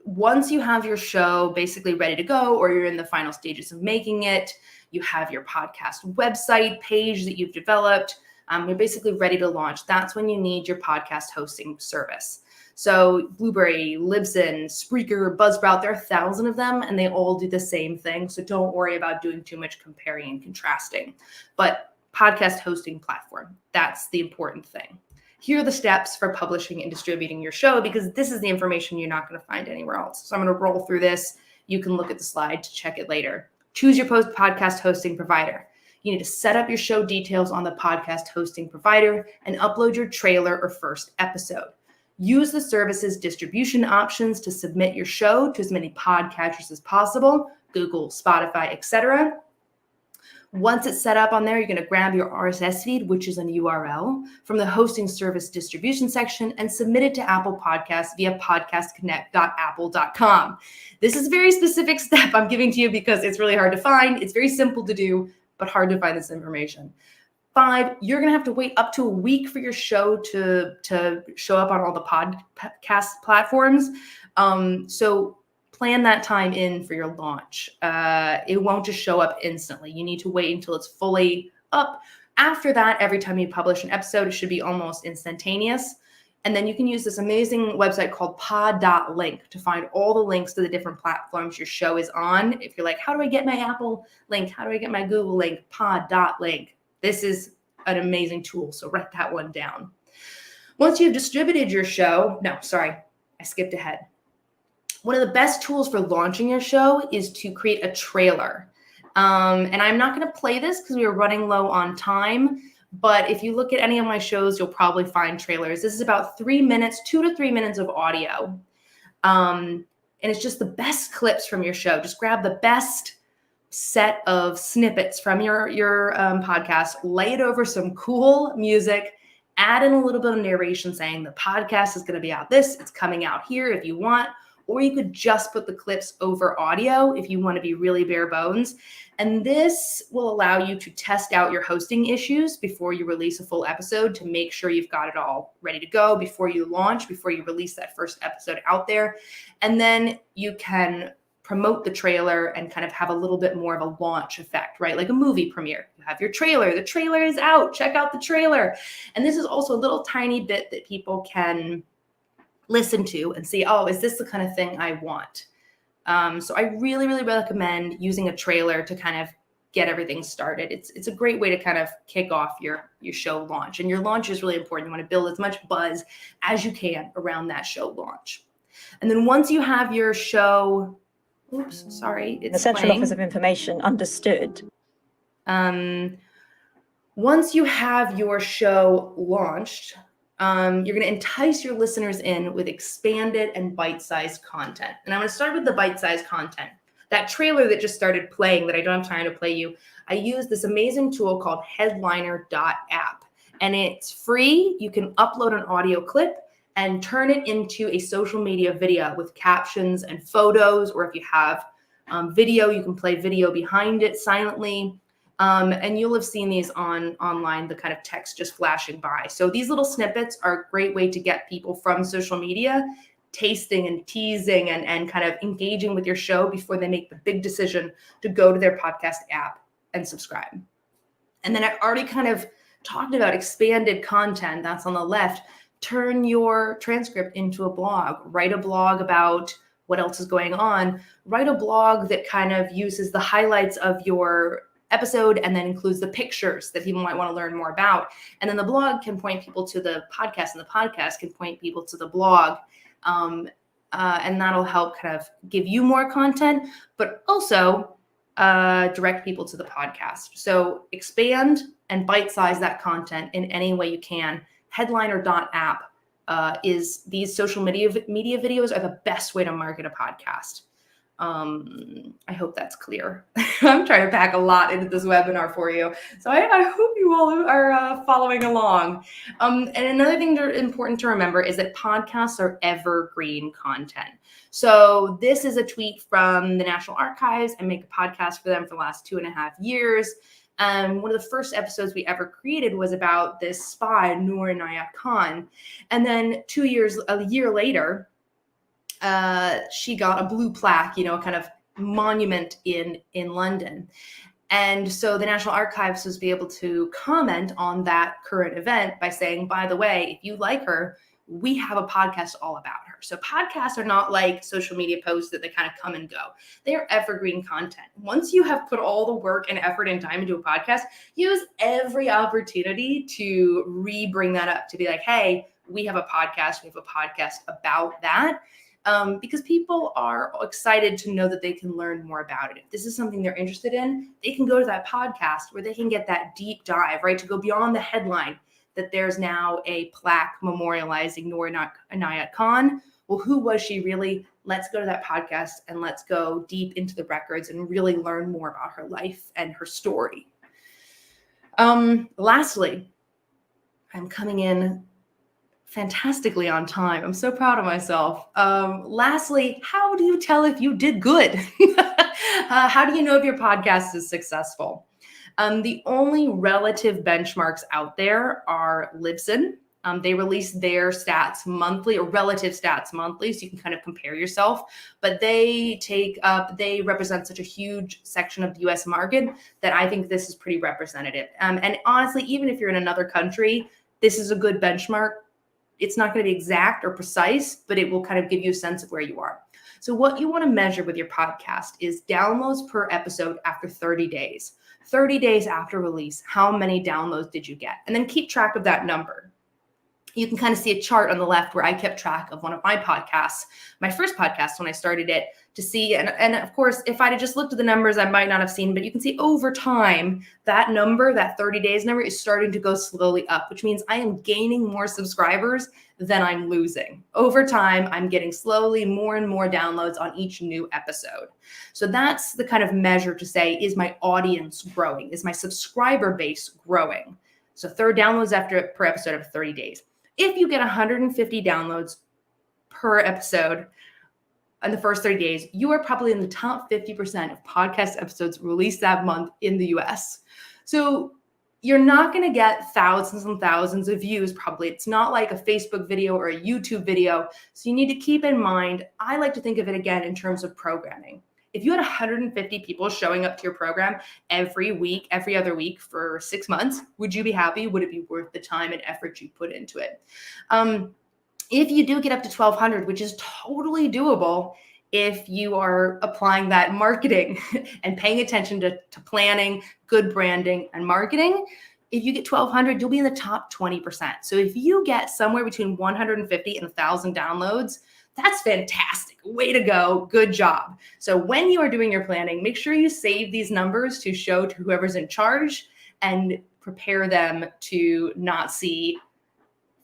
Once you have your show basically ready to go, or you're in the final stages of making it, you have your podcast website page that you've developed, you're basically ready to launch. That's when you need your podcast hosting service. So Blueberry, Libsyn, Spreaker, Buzzsprout, there are 1,000 of them, and they all do the same thing. So don't worry about doing too much comparing and contrasting. But podcast hosting platform, that's the important thing. Here are the steps for publishing and distributing your show, because this is the information you're not going to find anywhere else. So I'm going to roll through this. You can look at the slide to check it later. Choose your podcast hosting provider. You need to set up your show details on the podcast hosting provider and upload your trailer or first episode. Use the service's distribution options to submit your show to as many podcatchers as possible, Google, Spotify, etc. Once it's set up on there, you're going to grab your RSS feed, which is a URL, from the hosting service distribution section and submit it to Apple Podcasts via podcastconnect.apple.com. This is a very specific step I'm giving to you because it's really hard to find. It's very simple to do, but hard to find this information. 5, you're going to have to wait up to a week for your show to show up on all the podcast platforms. So plan that time in for your launch. It won't just show up instantly. You need to wait until it's fully up. After that, every time you publish an episode, it should be almost instantaneous. And then you can use this amazing website called pod.link to find all the links to the different platforms your show is on. If you're like, how do I get my Apple link? How do I get my Google link? Pod.link. This is an amazing tool, so write that one down. Once you've distributed your show, I skipped ahead. One of the best tools for launching your show is to create a trailer. And I'm not going to play this because we are running low on time. But if you look at any of my shows, you'll probably find trailers. This is about 3 minutes, 2 to 3 minutes of audio. And it's just the best clips from your show. Just grab the best set of snippets from your podcast, lay it over some cool music, add in a little bit of narration saying the podcast is going to be out it's coming out here if you want. Or you could just put the clips over audio if you want to be really bare bones. And this will allow you to test out your hosting issues before you release a full episode to make sure you've got it all ready to go before you launch, before you release that first episode out there. And then you can promote the trailer and kind of have a little bit more of a launch effect, right? Like a movie premiere. You have your trailer. The trailer is out. Check out the trailer. And this is also a little tiny bit that people can listen to and see, oh, is this the kind of thing I want? So I really, really recommend using a trailer to kind of get everything started. It's a great way to kind of kick off your show launch. And your launch is really important. You want to build as much buzz as you can around that show launch. And then once you have your show, the Central Office of Information understood. Once you have your show launched, you're going to entice your listeners in with expanded and bite-sized content. And I'm going to start with the bite-sized content. That trailer that just started playing that I don't have time to play you, I use this amazing tool called headliner.app. And it's free. You can upload an audio clip and turn it into a social media video with captions and photos. Or if you have video, you can play video behind it silently. And you'll have seen these online, the kind of text just flashing by. So these little snippets are a great way to get people from social media tasting and teasing and kind of engaging with your show before they make the big decision to go to their podcast app and subscribe. And then I already kind of talked about expanded content. That's on the left. Turn your transcript into a blog. Write a blog about what else is going on. Write a blog that kind of uses the highlights of your episode and then includes the pictures that people might want to learn more about. And then the blog can point people to the podcast, and the podcast can point people to the blog. And that'll help kind of give you more content, but also direct people to the podcast. So expand and bite-size that content in any way you can. Headliner.app is these social media videos are the best way to market a podcast. I hope that's clear. I'm trying to pack a lot into this webinar for you. So I hope you all are following along. And another thing important to remember is that podcasts are evergreen content. So this is a tweet from the National Archives. I make a podcast for them for the last 2.5 years. One of the first episodes we ever created was about this spy, Noor Inayat Khan. And then a year later, she got a blue plaque, kind of monument in London. And so the National Archives was able to comment on that current event by saying, by the way, if you like her, we have a podcast all about her. So podcasts are not like social media posts that they kind of come and go. They are evergreen content. Once you have put all the work and effort and time into a podcast, use every opportunity to bring that up, to be like, hey, we have a podcast. We have a podcast about that. Because people are excited to know that they can learn more about it. If this is something they're interested in, they can go to that podcast where they can get that deep dive, right? To go beyond the headline that there's now a plaque memorializing Noor Inayat Khan. Well, who was she really? Let's go to that podcast and let's go deep into the records and really learn more about her life and her story. Lastly, I'm coming in fantastically on time. I'm so proud of myself. Lastly, how do you tell if you did good? How do you know if your podcast is successful? The only relative benchmarks out there are Libsyn. They release their stats monthly, or relative stats monthly, so you can kind of compare yourself. But they represent such a huge section of the US market that I think this is pretty representative. And honestly, even if you're in another country, this is a good benchmark. It's not going to be exact or precise, but it will kind of give you a sense of where you are. So what you want to measure with your podcast is downloads per episode after 30 days. 30 days after release, how many downloads did you get? And then keep track of that number. You can kind of see a chart on the left where I kept track of one of my podcasts, my first podcast when I started it, to see. And of course, if I'd have just looked at the numbers, I might not have seen, but you can see over time, that number, that 30 days number, is starting to go slowly up, which means I am gaining more subscribers than I'm losing. Over time, I'm getting slowly more and more downloads on each new episode. So that's the kind of measure to say, is my audience growing? Is my subscriber base growing? So third downloads per episode of 30 days. If you get 150 downloads per episode in the first 30 days, you are probably in the top 50% of podcast episodes released that month in the US. So you're not going to get thousands and thousands of views, probably. It's not like a Facebook video or a YouTube video. So you need to keep in mind, I like to think of it again in terms of programming. If you had 150 people showing up to your program every week, every other week for 6 months, would you be happy? Would it be worth the time and effort you put into it? If you do get up to 1,200, which is totally doable if you are applying that marketing and paying attention to planning, good branding, and marketing, if you get 1,200, you'll be in the top 20%. So if you get somewhere between 150 and 1,000 downloads, that's fantastic. Way to go. Good job. So when you are doing your planning, make sure you save these numbers to show to whoever's in charge and prepare them to not see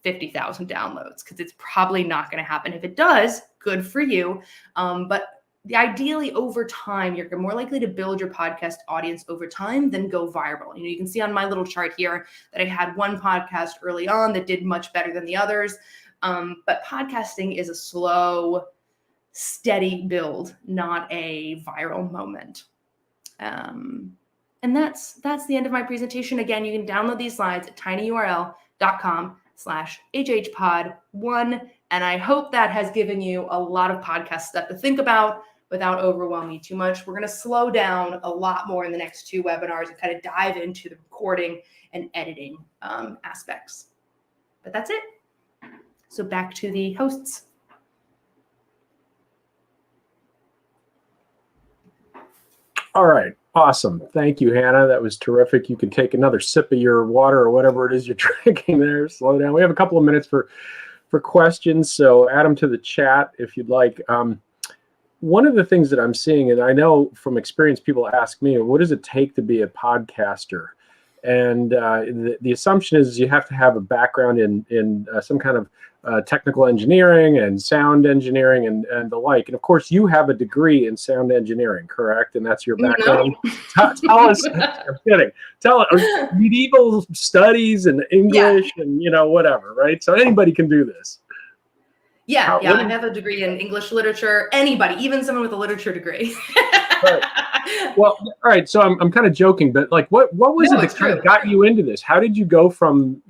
50,000 downloads, because it's probably not going to happen. If it does, good for you. But ideally over time, you're more likely to build your podcast audience over time than go viral. You can see on my little chart here that I had one podcast early on that did much better than the others. But podcasting is a slow, steady build, not a viral moment. And that's the end of my presentation. Again, you can download these slides at tinyurl.com/hhpod1. And I hope that has given you a lot of podcast stuff to think about without overwhelming you too much. We're going to slow down a lot more in the next 2 webinars and kind of dive into the recording and editing aspects. But that's it. So back to the hosts. All right. Awesome. Thank you, Hannah. That was terrific. You can take another sip of your water or whatever it is you're drinking there. Slow down. We have a couple of minutes for questions, so add them to the chat if you'd like. One of the things that I'm seeing, and I know from experience, people ask me, what does it take to be a podcaster? And the assumption is you have to have a background in some kind of technical engineering and sound engineering and the like. And of course, you have a degree in sound engineering, correct? And that's your background. No. Tell us. I'm kidding. Tell us medieval studies and English and whatever, right? So anybody can do this. Yeah, I have a degree in English literature. Anybody, even someone with a literature degree. Right. Well, all right. So I'm kind of joking, but like, what was it that kind of got you into this? How did you go from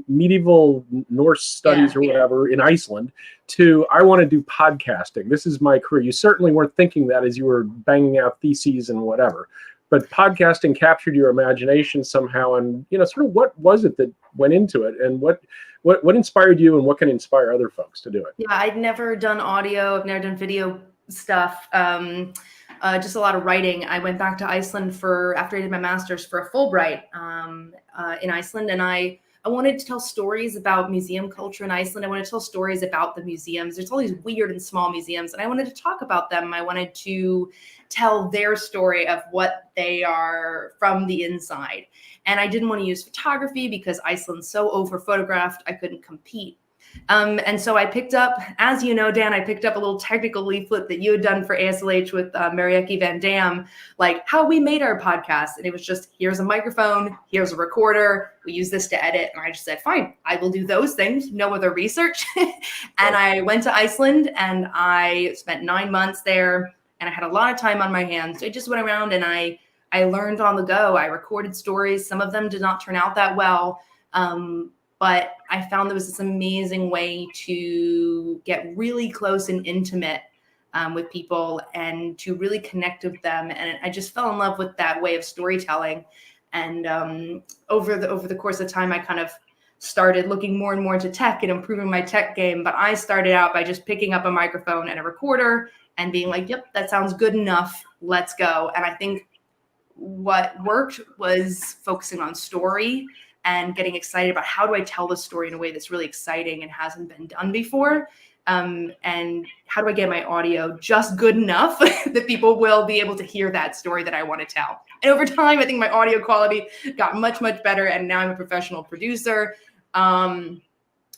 medieval Norse studies or whatever in Iceland to I want to do podcasting? This is my career. You certainly weren't thinking that as you were banging out theses and whatever, but podcasting captured your imagination somehow. And sort of what was it that went into it, and what inspired you, and what can inspire other folks to do it? Yeah, I'd never done audio. I've never done video stuff. Just a lot of writing. I went back to Iceland after I did my master's for a Fulbright in Iceland, and I wanted to tell stories about museum culture in Iceland. I wanted to tell stories about the museums. There's all these weird and small museums, and I wanted to talk about them. I wanted to tell their story of what they are from the inside. And I didn't want to use photography because Iceland's so over-photographed, I couldn't compete. And so I picked up, as you know, Dan, I picked up a little technical leaflet that you had done for ASLH with Marieke Van Dam, like how we made our podcast. And it was just, here's a microphone, here's a recorder, we use this to edit. And I just said, fine, I will do those things, no other research. And I went to Iceland and I spent 9 months there, and I had a lot of time on my hands. So I just went around and I learned on the go. I recorded stories. Some of them did not turn out that well. But I found there was this amazing way to get really close and intimate with people and to really connect with them. And I just fell in love with that way of storytelling. And over the course of time, I kind of started looking more and more into tech and improving my tech game. But I started out by just picking up a microphone and a recorder and being like, yep, that sounds good enough. Let's go. And I think what worked was focusing on story and getting excited about how do I tell the story in a way that's really exciting and hasn't been done before. And how do I get my audio just good enough that people will be able to hear that story that I want to tell? And over time, I think my audio quality got much, much better. And now I'm a professional producer.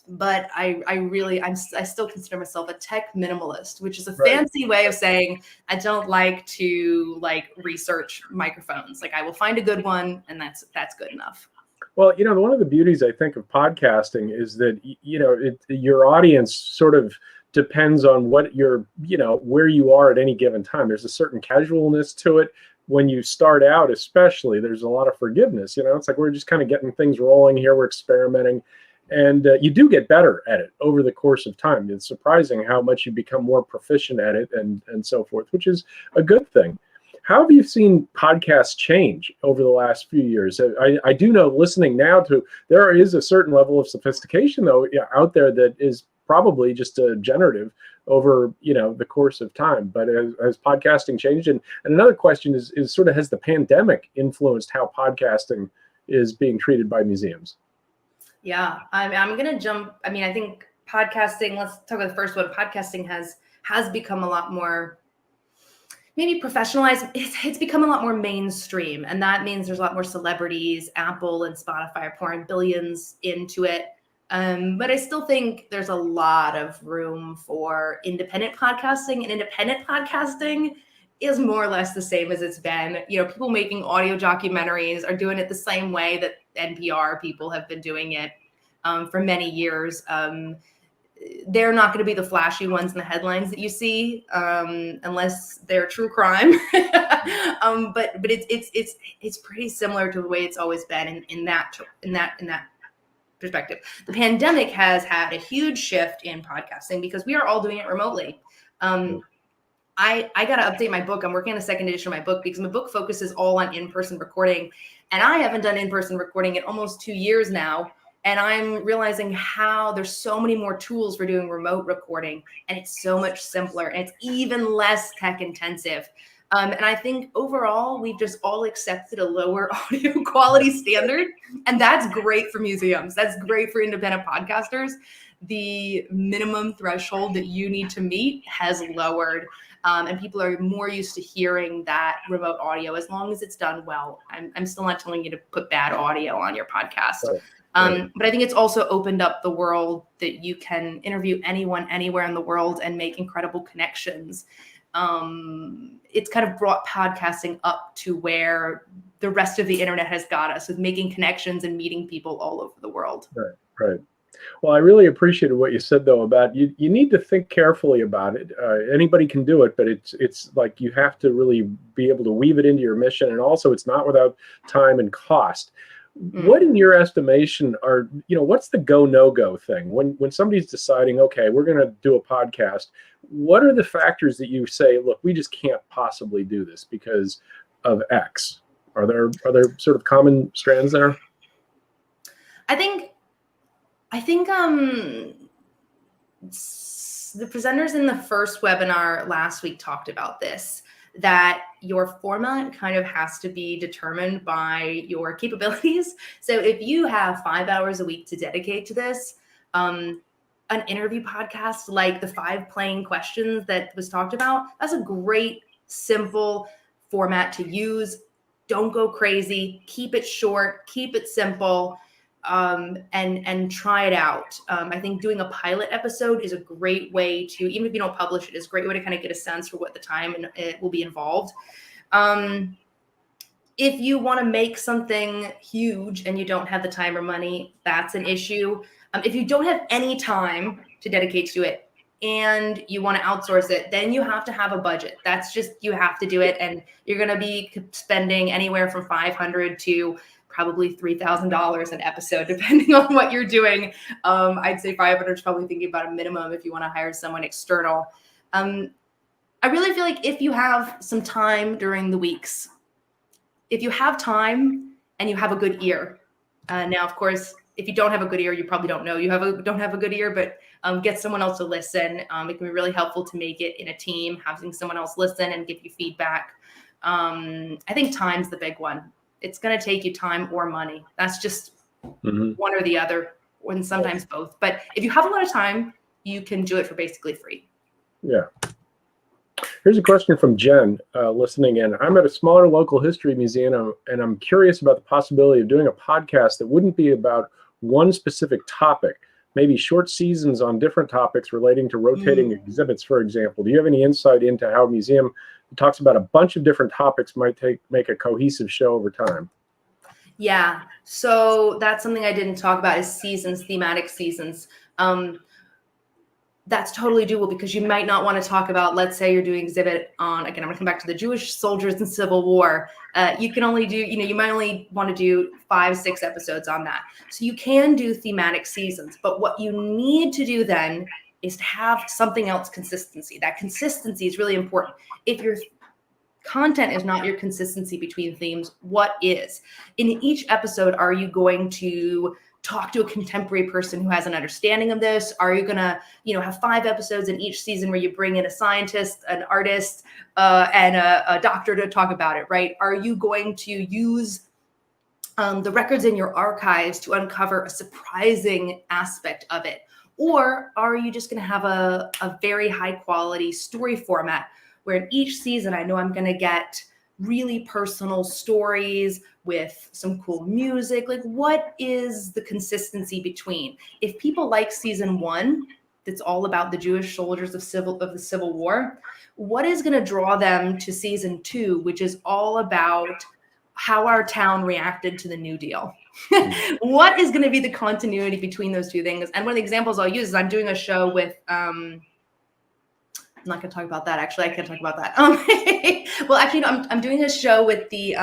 But I still consider myself a tech minimalist, which is a fancy way of saying I don't like to research microphones. Like I will find a good one, and that's good enough. Well, one of the beauties I think of podcasting is that your audience sort of depends on what where you are at any given time. There's a certain casualness to it. When you start out, especially, there's a lot of forgiveness. It's like we're just kind of getting things rolling here. We're experimenting. And you do get better at it over the course of time. It's surprising how much you become more proficient at it and so forth, which is a good thing. How have you seen podcasts change over the last few years? I do know, listening now there is a certain level of sophistication, though, out there that is probably just generative over the course of time. But has podcasting changed? And another question is sort of, has the pandemic influenced how podcasting is being treated by museums? Yeah, I'm going to jump. I mean, I think podcasting, let's talk about the first one. Podcasting has become a lot more, maybe professionalized. It's become a lot more mainstream. And that means there's a lot more celebrities. Apple and Spotify are pouring billions into it. But I still think there's a lot of room for independent podcasting. And independent podcasting is more or less the same as it's been. People making audio documentaries are doing it the same way that NPR people have been doing it for many years. They're not going to be the flashy ones in the headlines that you see, unless they're true crime. But it's pretty similar to the way it's always been in that perspective. The pandemic has had a huge shift in podcasting because we are all doing it remotely. I got to update my book. I'm working on a second edition of my book because my book focuses all on in-person recording. And I haven't done in-person recording in almost 2 years now. And I'm realizing how there's so many more tools for doing remote recording. And it's so much simpler. And it's even less tech intensive. And I think overall, we've just all accepted a lower audio quality standard. And that's great for museums. That's great for independent podcasters. The minimum threshold that you need to meet has lowered. And people are more used to hearing that remote audio as long as it's done well. I'm still not telling you to put bad audio on your podcast. Right. But I think it's also opened up the world that you can interview anyone, anywhere in the world and make incredible connections. It's kind of brought podcasting up to where the rest of the internet has got us with making connections and meeting people all over the world. Right. Well, I really appreciated what you said, though, about you need to think carefully about it. Anybody can do it, but it's like you have to really be able to weave it into your mission. And also, it's not without time and cost. What, in your estimation, are, what's the go, no-go thing? When somebody's deciding, okay, we're going to do a podcast, what are the factors that you say, look, we just can't possibly do this because of X? Are there sort of common strands there? I think the presenters in the first webinar last week talked about this, that your format kind of has to be determined by your capabilities. So if you have 5 hours a week to dedicate to this, an interview podcast like the 5 playing questions that was talked about, that's a great, simple format to use. Don't go crazy. Keep it short. Keep it simple. And try it out. I think doing a pilot episode is a great way to, even if you don't publish it, is a great way to kind of get a sense for what the time and it will be involved. If you want to make something huge and you don't have the time or money, that's an issue. If you don't have any time to dedicate to it and you want to outsource it, then you have to have a budget. That's just, you have to do it. And you're going to be spending anywhere from $500 to probably $3,000 an episode, depending on what you're doing. I'd say 500 is probably thinking about a minimum if you want to hire someone external. I really feel like if you have some time during the weeks, if you have time and you have a good ear, now, of course, if you don't have a good ear, you probably don't know you don't have a good ear, but get someone else to listen. It can be really helpful to make it in a team, having someone else listen and give you feedback. I think time's the big one. It's going to take you time or money. That's just one or the other, and sometimes both. But if you have a lot of time, you can do it for basically free. Yeah. Here's a question from Jen listening in. I'm at a smaller local history museum, and I'm curious about the possibility of doing a podcast that wouldn't be about one specific topic, maybe short seasons on different topics relating to rotating exhibits, for example. Do you have any insight into how a museum that talks about a bunch of different topics might make a cohesive show over time? Yeah, so that's something I didn't talk about is seasons, thematic seasons. That's totally doable because you might not want to talk about, let's say you're doing exhibit on, again, I'm going to come back to the Jewish soldiers and Civil War. You can only do, you might only want to do 5-6 episodes on that. So you can do thematic seasons, but what you need to do then is to have something else consistency. That consistency is really important. If your content is not your consistency between themes, what is? In each episode, are you going to talk to a contemporary person who has an understanding of this? Are you going to, have 5 episodes in each season where you bring in a scientist, an artist, and a doctor to talk about it, right? Are you going to use the records in your archives to uncover a surprising aspect of it? Or are you just going to have a very high quality story format where in each season, I know I'm going to get really personal stories with some cool music? Like, what is the consistency between? If people like season 1, that's all about the Jewish soldiers of the Civil War, what is going to draw them to season 2, which is all about how our town reacted to the New Deal? What is going to be the continuity between those two things? And one of the examples I'll use is I'm doing a show with I'm not going to talk about that. Actually, I can't talk about that. Well, actually, I'm doing a show with the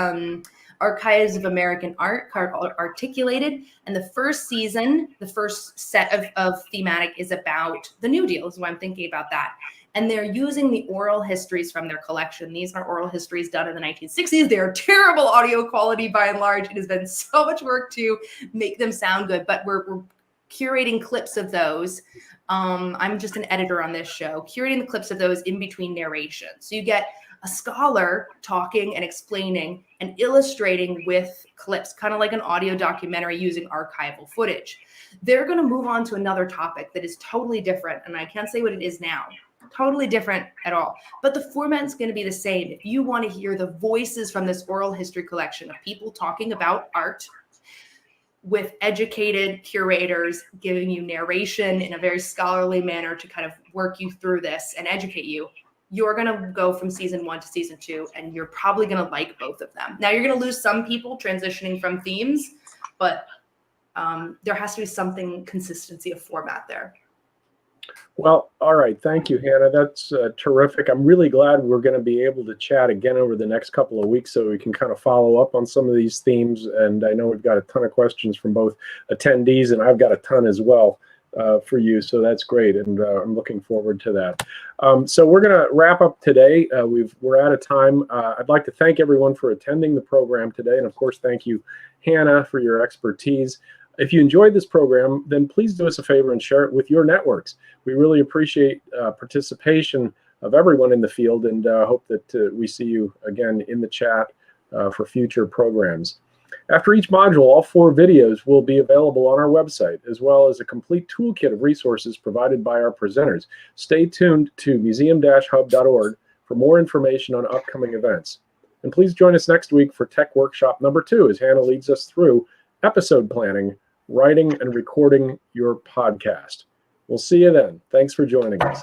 Archives of American Art called Articulated. And the first season, the first set of thematic is about the New Deal, is why I'm thinking about that. And they're using the oral histories from their collection. These are oral histories done in the 1960s. They are terrible audio quality by and large. It has been so much work to make them sound good, but we're curating clips of those. I'm just an editor on this show, curating the clips of those in between narration. So you get a scholar talking and explaining and illustrating with clips, kind of like an audio documentary using archival footage. They're going to move on to another topic that is totally different, and I can't say what it is now. Totally different at all. But the format is going to be the same. If you want to hear the voices from this oral history collection of people talking about art with educated curators giving you narration in a very scholarly manner to kind of work you through this and educate you, you're going to go from season 1 to season 2, and you're probably going to like both of them. Now, you're going to lose some people transitioning from themes, but there has to be something consistency of format there. Well, all right. Thank you, Hannah. That's terrific. I'm really glad we're going to be able to chat again over the next couple of weeks so we can kind of follow up on some of these themes. And I know we've got a ton of questions from both attendees, and I've got a ton as well for you. So that's great. And I'm looking forward to that. So we're going to wrap up today. We're out of time. I'd like to thank everyone for attending the program today. And of course, thank you, Hannah, for your expertise. If you enjoyed this program, then please do us a favor and share it with your networks. We really appreciate participation of everyone in the field, and hope that we see you again in the chat for future programs. After each module, all 4 videos will be available on our website, as well as a complete toolkit of resources provided by our presenters. Stay tuned to museum-hub.org for more information on upcoming events. And please join us next week for Tech Workshop number 2 as Hannah leads us through episode planning, writing and recording your podcast. We'll see you then. Thanks for joining us.